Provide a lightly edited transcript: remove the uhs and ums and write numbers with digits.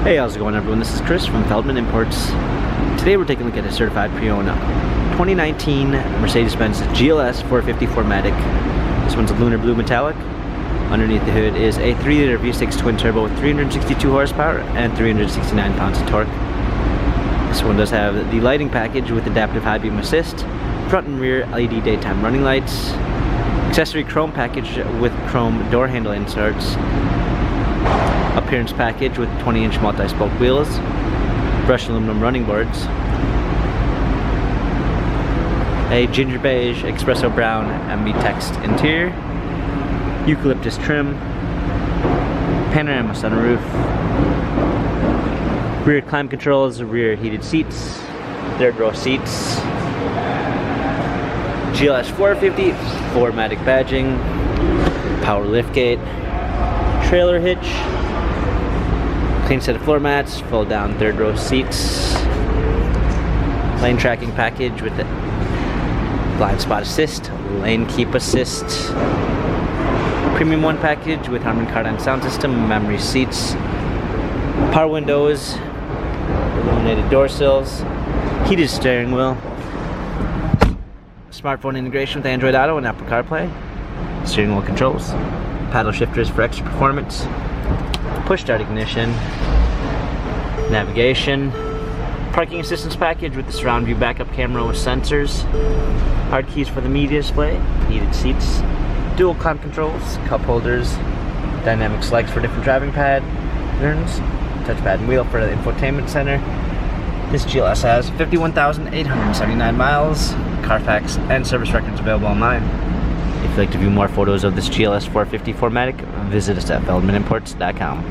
Hey, how's it going everyone? This is Chris from Feldmann Imports. Today we're taking a look at a certified pre-owned 2019 Mercedes-Benz GLS 450 4MATIC. This one's a lunar blue metallic. Underneath the hood is a 3-liter V6 twin turbo with 362 horsepower and 369 pounds of torque. This one does have the lighting package with adaptive high beam assist, front and rear LED daytime running lights, accessory chrome package with chrome door handle inserts, appearance package with 20-inch multi-spoke wheels, brushed aluminum running boards, a ginger beige espresso brown MB text interior, eucalyptus trim, panorama sunroof, rear climate controls, rear heated seats, third row seats, GLS 450 4MATIC badging, power liftgate, trailer hitch, clean set of floor mats, fold down third row seats, lane tracking package with the blind spot assist, lane keep assist, premium one package with Harman Kardon sound system, memory seats, power windows, illuminated door sills, heated steering wheel, smartphone integration with Android Auto and Apple CarPlay, steering wheel controls, paddle shifters for extra performance, push start ignition, navigation, parking assistance package with the surround view backup camera with sensors, hard keys for the media display, heated seats, dual climate controls, cup holders, dynamic selects for different driving patterns, touchpad and wheel for the infotainment center. This GLS has 51,879 miles, Carfax and service records available online. If you'd like to view more photos of this GLS 450 4MATIC, visit us at feldmannimports.com.